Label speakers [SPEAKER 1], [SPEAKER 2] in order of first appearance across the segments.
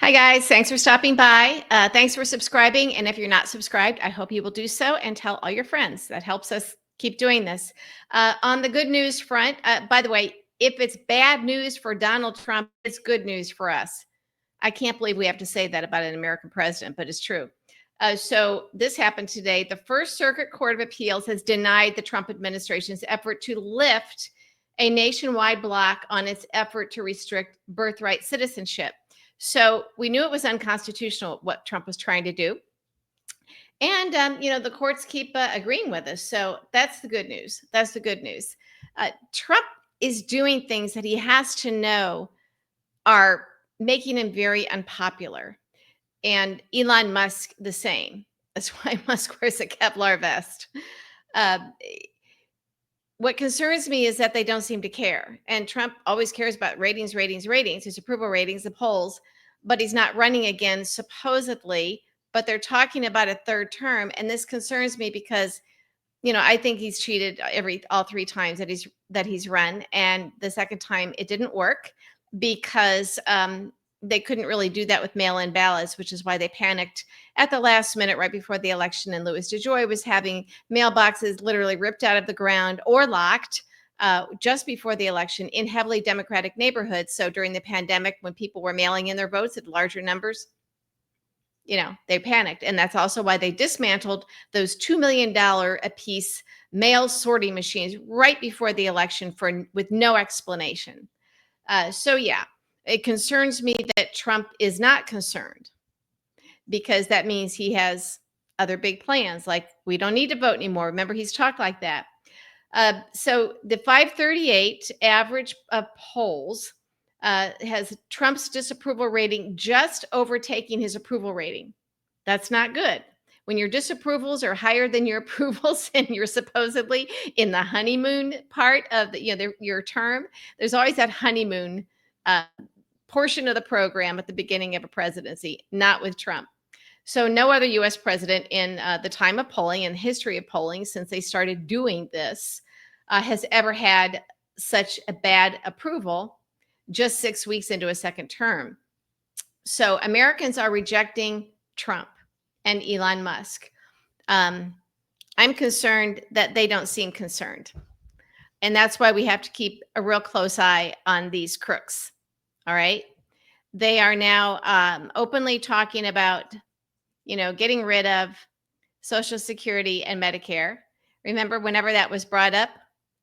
[SPEAKER 1] Hi, guys. Thanks for stopping by. Thanks for subscribing. And if you're not subscribed, I hope you will do so and tell all your friends. That helps us keep doing this. On the good news front, by the way, if it's bad news for Donald Trump, it's good news for us. I can't believe we have to say that about an American president, but it's true. So this happened today. The First Circuit Court of Appeals has denied the Trump administration's effort to lift a nationwide block on its effort to restrict birthright citizenship. So we knew it was unconstitutional what Trump was trying to do. And, the courts keep agreeing with us. So that's the good news. That's the good news. Trump is doing things that he has to know are making him very unpopular. And Elon Musk, the same. That's why Musk wears a Kevlar vest. Uh, what concerns me is that they don't seem to care. And Trump always cares about ratings, his approval ratings, the polls, but he's not running again, supposedly. But they're talking about a third term. And this concerns me because, I think he's cheated all three times that he's run. And the second time it didn't work because they couldn't really do that with mail-in ballots, which is why they panicked at the last minute right before the election. And Louis DeJoy was having mailboxes literally ripped out of the ground or locked just before the election in heavily Democratic neighborhoods. So during the pandemic, when people were mailing in their votes at larger numbers, they panicked. And that's also why they dismantled those $2 million a piece mail sorting machines right before the election with no explanation. So yeah, it concerns me that Trump is not concerned because that means he has other big plans. Like, we don't need to vote anymore. Remember, he's talked like that. So the 538 average polls has Trump's disapproval rating just overtaking his approval rating. That's not good. When your disapprovals are higher than your approvals and you're supposedly in the honeymoon part of your term, there's always that honeymoon portion of the program at the beginning of a presidency, not with Trump. So no other U.S. president in the time of polling and history of polling since they started doing this has ever had such a bad approval just 6 weeks into a second term. So Americans are rejecting Trump and Elon Musk. I'm concerned that they don't seem concerned. And that's why we have to keep a real close eye on these crooks. All right. They are now openly talking about, getting rid of Social Security and Medicare. Remember, whenever that was brought up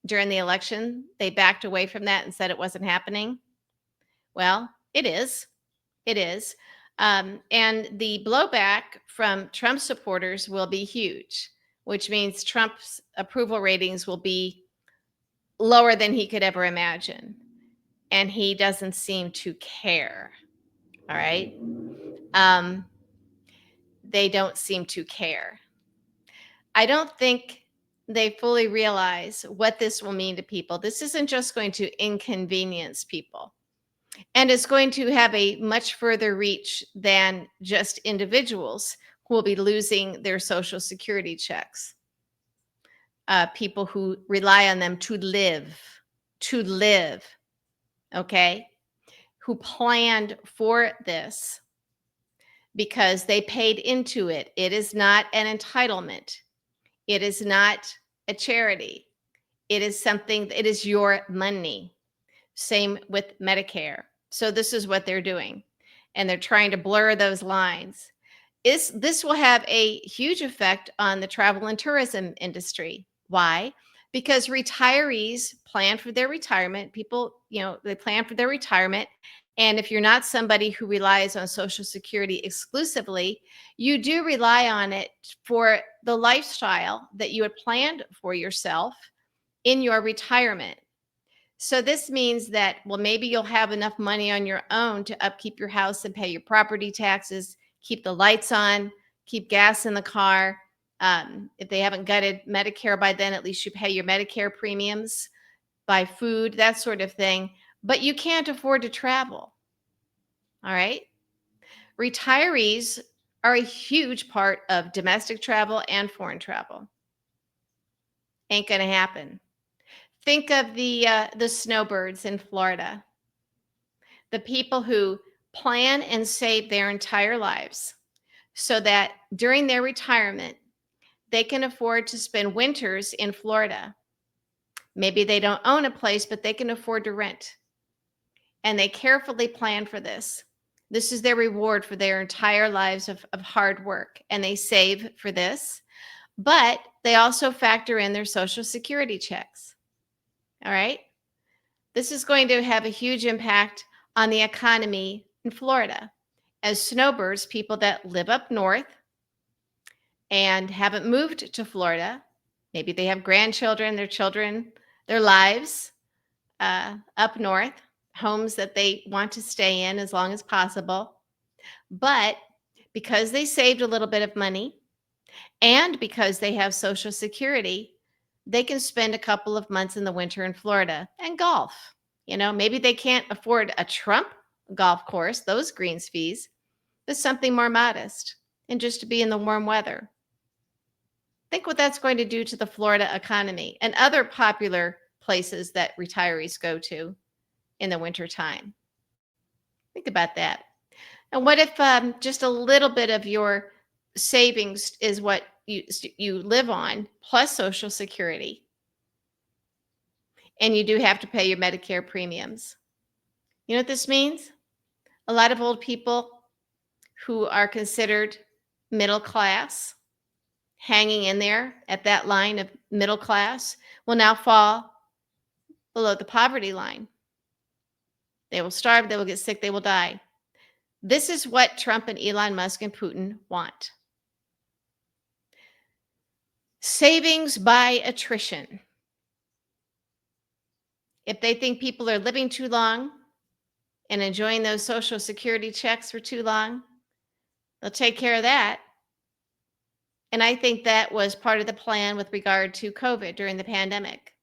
[SPEAKER 1] during the election, they backed away from that and said it wasn't happening. Well, it is. It is. And the blowback from Trump supporters will be huge, which means Trump's approval ratings will be lower than he could ever imagine. And he doesn't seem to care. All right. They don't seem to care. I don't think they fully realize what this will mean to people. This isn't just going to inconvenience people. And it's going to have a much further reach than just individuals who will be losing their Social Security checks. People who rely on them to live, okay, who planned for this because they paid into it. It is not an entitlement. It is not a charity. It is your money. Same with Medicare. So this is what they're doing. And they're trying to blur those lines. This will have a huge effect on the travel and tourism industry. Why? Because retirees plan for their retirement. People, they plan for their retirement. And if you're not somebody who relies on Social Security exclusively, you do rely on it for the lifestyle that you had planned for yourself in your retirement. So this means that, well, maybe you'll have enough money on your own to upkeep your house and pay your property taxes, keep the lights on, keep gas in the car. If they haven't gutted Medicare by then, at least you pay your Medicare premiums, buy food, that sort of thing. But you can't afford to travel. All right. Retirees are a huge part of domestic travel and foreign travel. Ain't going to happen. Think of the snowbirds in Florida, the people who plan and save their entire lives so that during their retirement, they can afford to spend winters in Florida. Maybe they don't own a place, but they can afford to rent. And they carefully plan for this. This is their reward for their entire lives of hard work. And they save for this, but they also factor in their Social Security checks. All right. This is going to have a huge impact on the economy in Florida. As snowbirds, people that live up north and haven't moved to Florida, maybe they have grandchildren, their children, their lives up north, homes that they want to stay in as long as possible. But because they saved a little bit of money and because they have Social Security, they can spend a couple of months in the winter in Florida and golf. Maybe they can't afford a Trump golf course, those greens fees, but something more modest and just to be in the warm weather. Think what that's going to do to the Florida economy and other popular places that retirees go to in the wintertime. Think about that. And what if just a little bit of your savings is what you live on plus Social Security, and you do have to pay your Medicare premiums? You know what this means? A lot of old people who are considered middle class, hanging in there at that line of middle class, will now fall below the poverty line. They will starve, they will get sick, they will die. This is what Trump and Elon Musk and Putin want. Savings by attrition. If they think people are living too long and enjoying those Social Security checks for too long, they'll take care of that. And I think that was part of the plan with regard to COVID during the pandemic.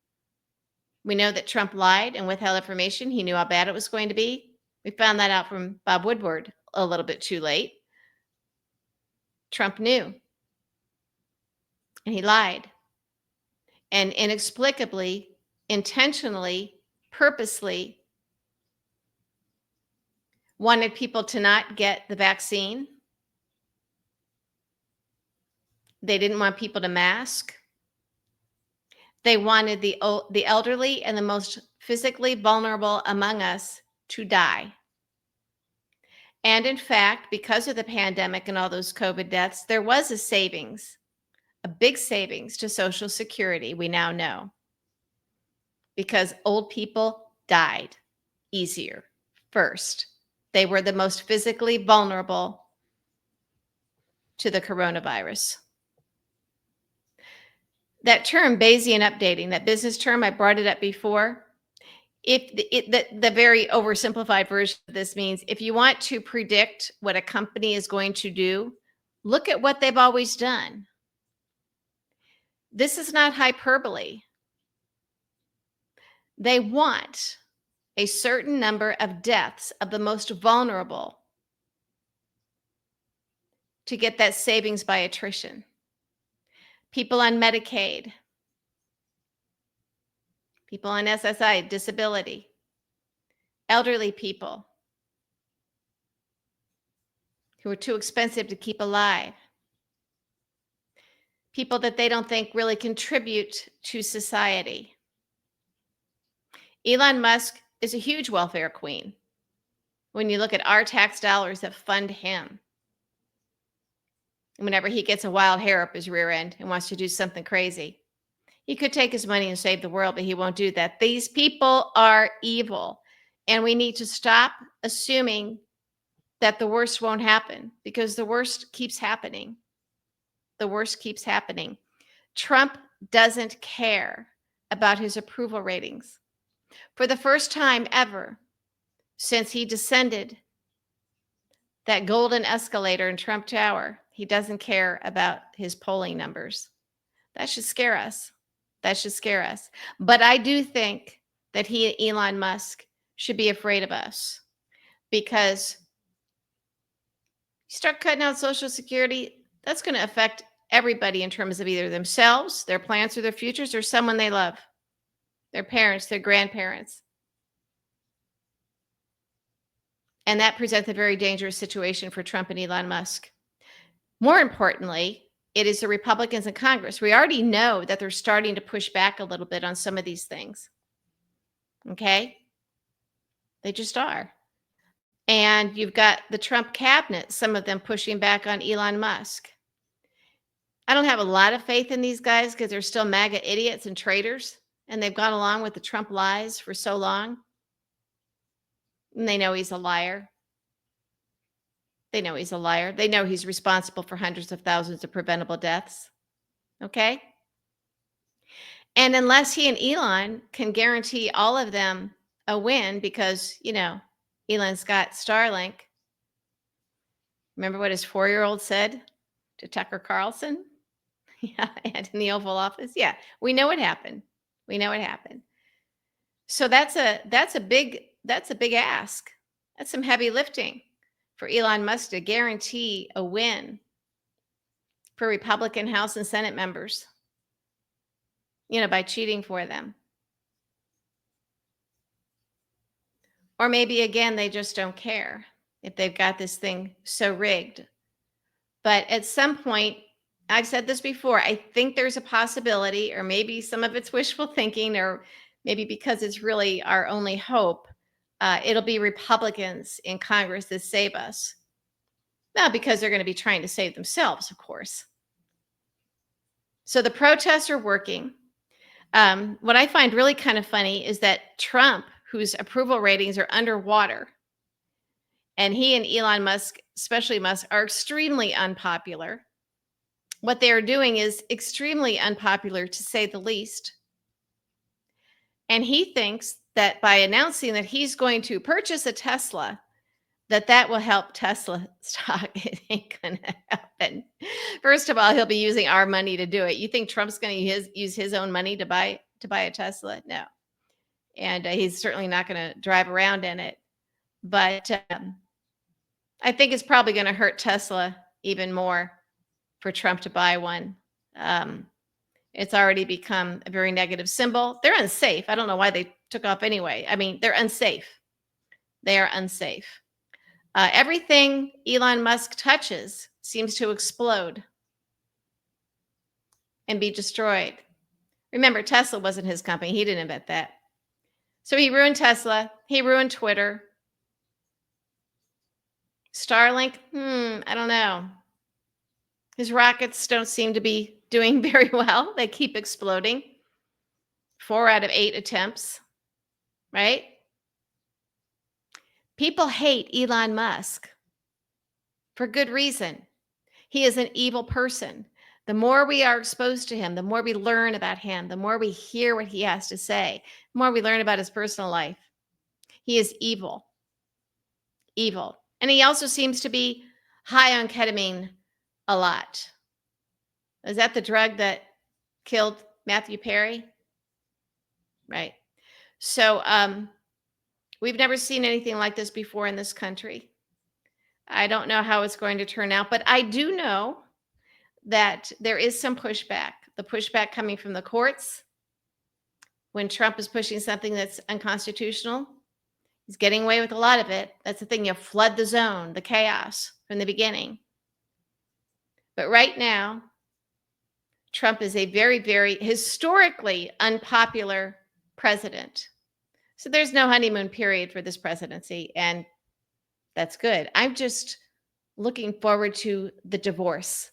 [SPEAKER 1] We know that Trump lied and withheld information. He knew how bad it was going to be. We found that out from Bob Woodward a little bit too late. Trump knew. And he lied. And inexplicably, intentionally, purposely wanted people to not get the vaccine. They didn't want people to mask. They wanted the elderly and the most physically vulnerable among us to die. And in fact, because of the pandemic and all those COVID deaths, there was a savings, a big savings to Social Security, we now know, because old people died easier first. They were the most physically vulnerable to the coronavirus. That term, Bayesian updating, that business term, I brought it up before. The very oversimplified version of this means if you want to predict what a company is going to do, look at what they've always done. This is not hyperbole. They want a certain number of deaths of the most vulnerable to get that savings by attrition. People on Medicaid, people on SSI, disability, elderly people who are too expensive to keep alive, people that they don't think really contribute to society. Elon Musk is a huge welfare queen when you look at our tax dollars that fund him. Whenever he gets a wild hair up his rear end and wants to do something crazy, he could take his money and save the world, but he won't do that. These people are evil, and we need to stop assuming that the worst won't happen, because the worst keeps happening. The worst keeps happening. Trump doesn't care about his approval ratings. For the first time ever since he descended that golden escalator in Trump Tower, he doesn't care about his polling numbers. That should scare us. That should scare us. But I do think that he, Elon Musk, should be afraid of us, because you start cutting out Social Security, that's going to affect everybody in terms of either themselves, their plans or their futures, or someone they love, their parents, their grandparents. And that presents a very dangerous situation for Trump and Elon Musk. More importantly, it is the Republicans in Congress. We already know that they're starting to push back a little bit on some of these things. Okay? They just are. And you've got the Trump cabinet, some of them pushing back on Elon Musk. I don't have a lot of faith in these guys because they're still MAGA idiots and traitors, and they've gone along with the Trump lies for so long. And they know he's a liar. They know he's a liar. They know he's responsible for hundreds of thousands of preventable deaths. Okay? And unless he and Elon can guarantee all of them a win because, Elon's got Starlink. Remember what his 4-year-old said to Tucker Carlson? Yeah, and in the Oval Office. Yeah, we know what happened. We know what happened. So that's a big ask. That's some heavy lifting for Elon Musk to guarantee a win for Republican House and Senate members, by cheating for them. Or maybe again they just don't care if they've got this thing so rigged. But at some point, I've said this before, I think there's a possibility, or maybe some of it's wishful thinking, or maybe because it's really our only hope, it'll be Republicans in Congress that save us. Not because they're going to be trying to save themselves, of course. So the protests are working. What I find really kind of funny is that Trump, whose approval ratings are underwater, and he and Elon Musk, especially Musk, are extremely unpopular. What they are doing is extremely unpopular, to say the least. And he thinks that by announcing that he's going to purchase a Tesla, that will help Tesla stock. It ain't going to happen. First of all, he'll be using our money to do it. You think Trump's going to use his own money to buy a Tesla? No. And he's certainly not going to drive around in it. But I think it's probably going to hurt Tesla even more for Trump to buy one. It's already become a very negative symbol. They're unsafe. I don't know why they took off anyway. I mean, they're unsafe. They are unsafe. Everything Elon Musk touches seems to explode and be destroyed. Remember, Tesla wasn't his company. He didn't invent that. So he ruined Tesla. He ruined Twitter. Starlink, I don't know. His rockets don't seem to be doing very well. They keep exploding. 4 out of 8 attempts, right? People hate Elon Musk for good reason. He is an evil person. The more we are exposed to him, the more we learn about him, the more we hear what he has to say, the more we learn about his personal life. He is evil. Evil. And he also seems to be high on ketamine a lot. Is that the drug that killed Matthew Perry? Right. So we've never seen anything like this before in this country. I don't know how it's going to turn out, but I do know that there is some pushback. The pushback coming from the courts when Trump is pushing something that's unconstitutional. He's getting away with a lot of it. That's the thing. You flood the zone, the chaos from the beginning. But right now, Trump is a very, very historically unpopular president. So there's no honeymoon period for this presidency, and that's good. I'm just looking forward to the divorce.